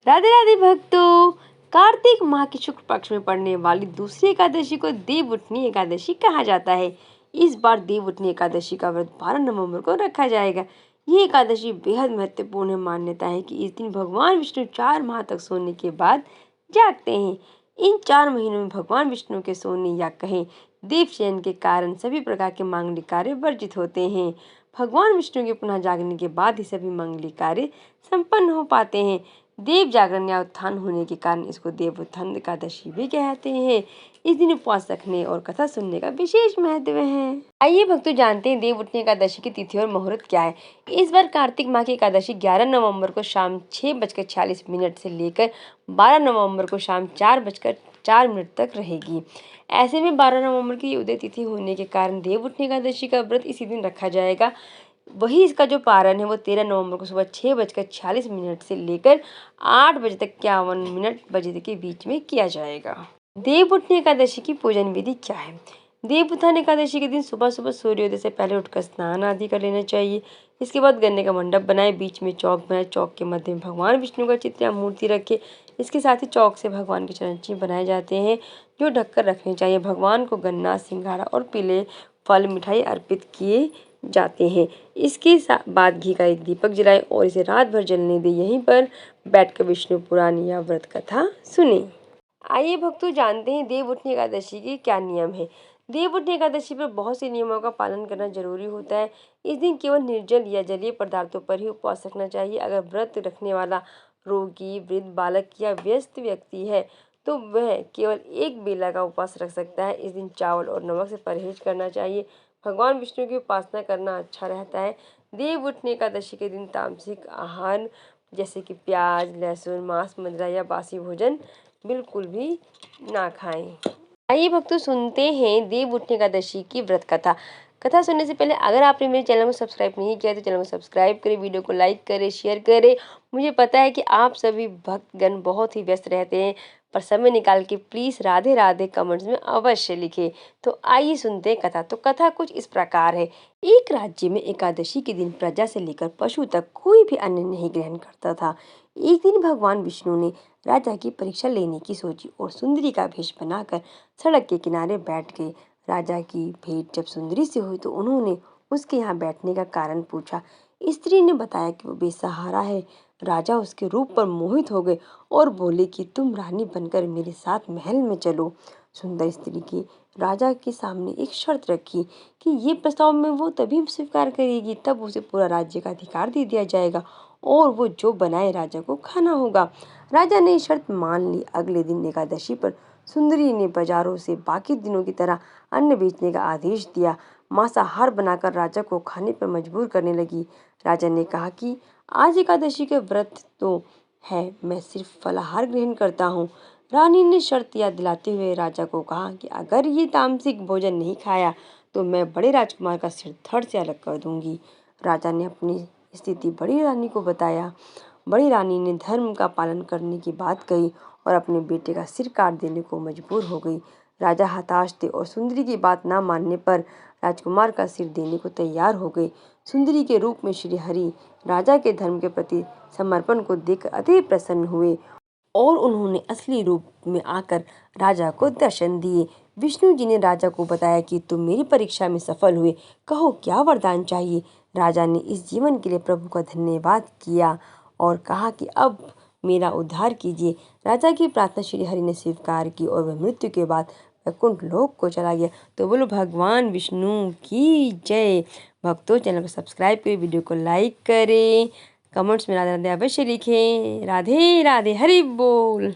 राधे राधे भक्तों। कार्तिक माह की शुक्ल पक्ष में पड़ने वाली दूसरी एकादशी को देवउठनी एकादशी कहा जाता है। इस बार देवउठनी एकादशी का व्रत 12 नवंबर को रखा जाएगा। ये एकादशी बेहद महत्वपूर्ण है। मान्यता है कि इस दिन भगवान विष्णु 4 माह तक सोने के बाद जागते हैं। इन 4 महीनों में भगवान विष्णु के सोने या कहें देव शयन के कारण सभी प्रकार के मांगलिक कार्य वर्जित होते हैं। भगवान विष्णु के पुनः जागने के बाद ही सभी मांगलिक कार्य संपन्न हो पाते हैं। देव जागरण या उत्थान होने के कारण इसको देवोत्थान एकादशी भी कहते हैं। इस दिन उपवास रखने और कथा सुनने का विशेष महत्व है। आइए भक्तों जानते हैं देवउठनी एकादशी की तिथि और मुहूर्त क्या है। इस बार कार्तिक माह की एकादशी 11 नवंबर को शाम 6:46 से लेकर 12 नवंबर को शाम 4:04 तक रहेगी। ऐसे में 12 नवंबर की उदय तिथि होने के कारण देवउठनी एकादशी का व्रत इसी दिन रखा जाएगा। वही इसका जो पारण है वो 13 नवंबर को सुबह 6:46 से लेकर 8:51 के बीच में किया जाएगा। देवउठनी एकादशी की पूजन विधि क्या है। देवउत्थान एकादशी के दिन सुबह सुबह सूर्योदय से पहले उठकर स्नान आदि कर लेना चाहिए। इसके बाद गन्ने का मंडप बनाए, बीच में चौक बनाए, चौक के मध्य में भगवान विष्णु का चित्र या मूर्ति रखे। इसके साथ ही चौक से भगवान के चरण चिन्ह बनाए जाते हैं जो ढककर रखने चाहिए। भगवान को गन्ना, सिंघाड़ा और पीले फल मिठाई अर्पित किए जाते हैं। इसके बाद घी का एक दीपक जलाए और इसे रात भर जलने दे। यहीं पर बैठकर विष्णु पुराण या व्रत कथा सुने। आइए भक्तों जानते हैं देवउठनी एकादशी के क्या नियम है। देवउठनी एकादशी पर बहुत से नियमों का पालन करना जरूरी होता है। इस दिन केवल निर्जल या जलीय पदार्थों पर ही उपवास रखना चाहिए। अगर व्रत रखने वाला रोगी, वृद्ध, बालक या व्यस्त व्यक्ति है तो वह केवल एक बेला का उपवास रख सकता है। इस दिन चावल और नमक से परहेज करना चाहिए। भगवान विष्णु की उपासना करना अच्छा रहता है। देवउठनी एकादशी के दिन तामसिक आहार जैसे कि प्याज, लहसुन, मांस, मदिरा या बासी भोजन बिल्कुल भी ना खाएं। आइए भक्तों सुनते हैं देवउठनी एकादशी की व्रत कथा। कथा सुनने से पहले अगर आपने मेरे चैनल को सब्सक्राइब नहीं किया तो चैनल को सब्सक्राइब करें, वीडियो को लाइक करें, शेयर करें। मुझे पता है कि आप सभी भक्तगण बहुत ही व्यस्त रहते हैं, पर समय निकाल के प्लीज़ राधे राधे कमेंट्स में अवश्य लिखें। तो आइए सुनते हैं कथा। तो कथा कुछ इस प्रकार है। एक राज्य में एकादशी के दिन प्रजा से लेकर पशु तक कोई भी अन्न नहीं ग्रहण करता था। एक दिन भगवान विष्णु ने राजा की परीक्षा लेने की सोची और सुंदरी का भेष बनाकर सड़क के किनारे बैठ गए। राजा की भेंट जब सुंदरी से हुई तो उन्होंने उसके यहाँ बैठने का कारण पूछा। स्त्री ने बताया कि वो बेसहारा है। राजा उसके रूप पर मोहित हो गए और बोले कि तुम रानी बनकर मेरे साथ महल में चलो। सुंदर स्त्री की राजा के सामने एक शर्त रखी कि ये प्रस्ताव में वो तभी स्वीकार करेगी तब उसे पूरा राज्य का अधिकार दे दिया जाएगा और वो जो बनाए राजा को खाना होगा। राजा ने शर्त मान ली। अगले दिन एकादशी पर सुंदरी ने बाजारों से बाकी दिनों की तरह अन्न बेचने का आदेश दिया। मांसाहार बनाकर राजा को खाने पर मजबूर करने लगी। राजा ने कहा कि आज एकादशी के व्रत तो है, मैं सिर्फ फलाहार ग्रहण करता हूँ। रानी ने शर्त याद दिलाते हुए राजा को कहा कि अगर ये तामसिक भोजन नहीं खाया तो मैं बड़े राजकुमार का सिर धड़ से अलग कर दूंगी। राजा ने अपनी स्थिति बड़ी रानी को बताया। बड़ी रानी ने धर्म का पालन करने की बात कही और अपने बेटे का सिर काट देने को मजबूर हो गई। राजा हताश थे और सुंदरी की बात ना मानने पर राजकुमार का सिर देने को तैयार हो गए। सुंदरी के रूप में श्री हरि राजा के धर्म के प्रति समर्पण को देखकर अति प्रसन्न हुए और उन्होंने असली रूप में आकर राजा को दर्शन दिए। विष्णु जी ने राजा को बताया कि तुम मेरी परीक्षा में सफल हुए, कहो क्या वरदान चाहिए। राजा ने इस जीवन के लिए प्रभु का धन्यवाद किया और कहा कि अब मेरा उद्धार कीजिए। राजा की प्रार्थना श्री हरि ने स्वीकार की और वह मृत्यु के बाद वैकुंठ लोक को चला गया। तो बोलो भगवान विष्णु की जय। भक्तों चैनल को सब्सक्राइब करें, वीडियो को लाइक करें, कमेंट्स में राधे राधे अवश्य लिखें। राधे राधे, हरि बोल।